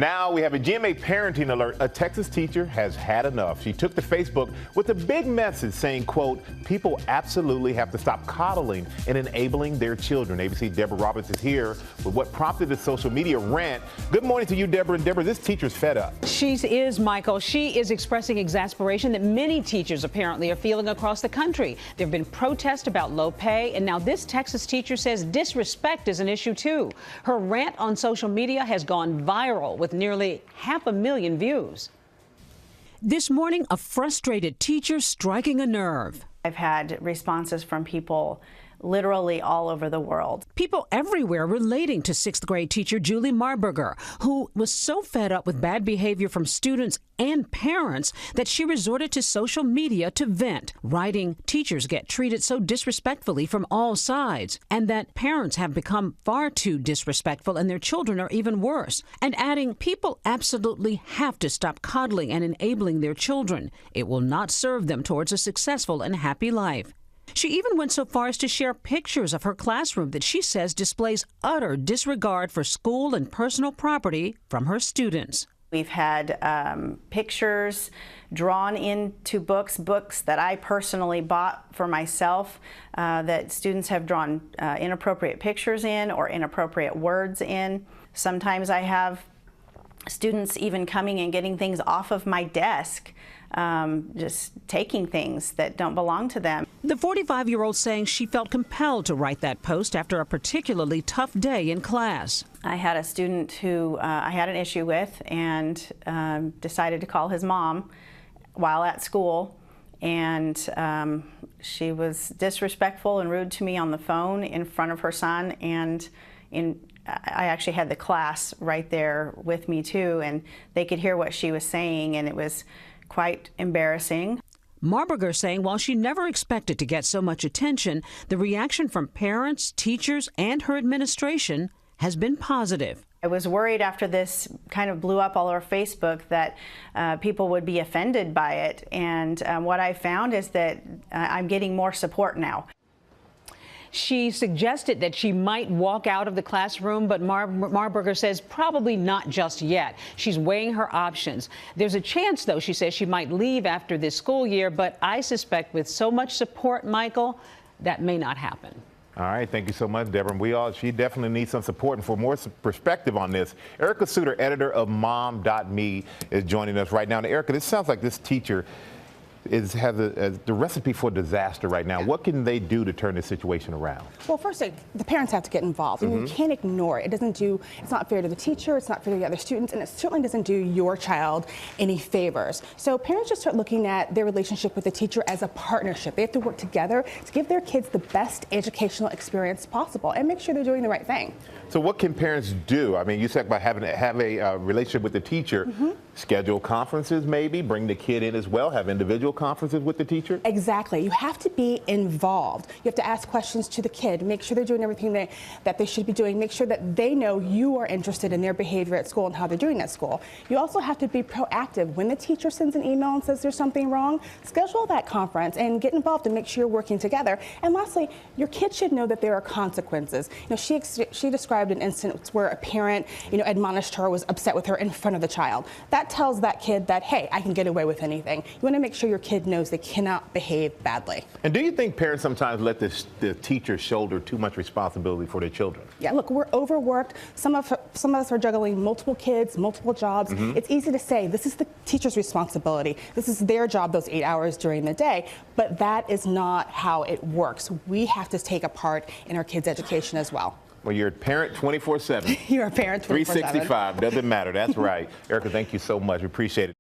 Now we have a GMA parenting alert. A Texas teacher has had enough. She took to Facebook with a big message saying, quote, people absolutely have to stop coddling and enabling their children. ABC Deborah Roberts is here with what prompted the social media rant. Good morning to you, Deborah. And Deborah, this teacher's fed up. She is, Michael. She is expressing exasperation that many teachers apparently are feeling across the country. There have been protests about low pay, and now this Texas teacher says disrespect is an issue too. Her rant on social media has gone viral with nearly 500,000 views. This morning, a frustrated teacher striking a nerve. I've had responses from people literally all over the world. People everywhere relating to sixth grade teacher Julie Marburger, who was so fed up with bad behavior from students and parents that she resorted to social media to vent, writing teachers get treated so disrespectfully from all sides, and that parents have become far too disrespectful and their children are even worse, and adding people absolutely have to stop coddling and enabling their children. It will not serve them towards a successful and happy life. She even went so far as to share pictures of her classroom that she says displays utter disregard for school and personal property from her students. We've had pictures drawn into books that I personally bought for myself that students have drawn inappropriate pictures in or inappropriate words in. Sometimes I have students even coming and getting things off of my desk, just taking things that don't belong to them. The 45-year-old saying she felt compelled to write that post after a particularly tough day in class. I had a student who I had an issue with and decided to call his mom while at school, and she was disrespectful and rude to me on the phone in front of her son, and I actually had the class right there with me too, and they could hear what she was saying, and it was quite embarrassing. Marburger saying while she never expected to get so much attention, the reaction from parents, teachers, and her administration has been positive. I was worried after this kind of blew up all over Facebook that people would be offended by it, and what I found is that I'm getting more support now. She suggested that she might walk out of the classroom, but Marburger says probably not just yet. She's weighing her options. There's a chance, though, she says she might leave after this school year, but I suspect with so much support, Michael, that may not happen. All right, thank you so much, Deborah. She definitely needs some support. And for more perspective on this, Erica Suter, editor of Mom.me, is joining us right now. And Erica, this sounds like this teacher has the recipe for disaster right now. Yeah. What can they do to turn this situation around? Well, first, the parents have to get involved. I mean, you can't ignore it. It's not fair to the teacher, it's not fair to the other students, and it certainly doesn't do your child any favors. So parents just start looking at their relationship with the teacher as a partnership. They have to work together to give their kids the best educational experience possible and make sure they're doing the right thing. So what can parents do? I mean, you said about have a relationship with the teacher, schedule conferences maybe, bring the kid in as well, have individual conferences with the teacher? Exactly. You have to be involved. You have to ask questions to the kid, make sure they're doing everything that they should be doing, make sure that they know you are interested in their behavior at school and how they're doing at school. You also have to be proactive. When the teacher sends an email and says there's something wrong, schedule that conference and get involved and make sure you're working together. And lastly, your kid should know that there are consequences. You know, she described an instance where a parent, admonished her, was upset with her in front of the child. That tells that kid that, hey, I can get away with anything. You want to make sure your kid knows they cannot behave badly. And do you think parents sometimes let the teachers shoulder too much responsibility for their children? Yeah, look, we're overworked. Some of us are juggling multiple kids, multiple jobs. It's easy to say this is the teacher's responsibility. This is their job those 8 hours during the day, but that is not how it works. We have to take a part in our kids' education as well. Well, you're a parent 24/7. You're a parent 24/7. 365, doesn't matter. That's right. Erica, thank you so much. We appreciate it.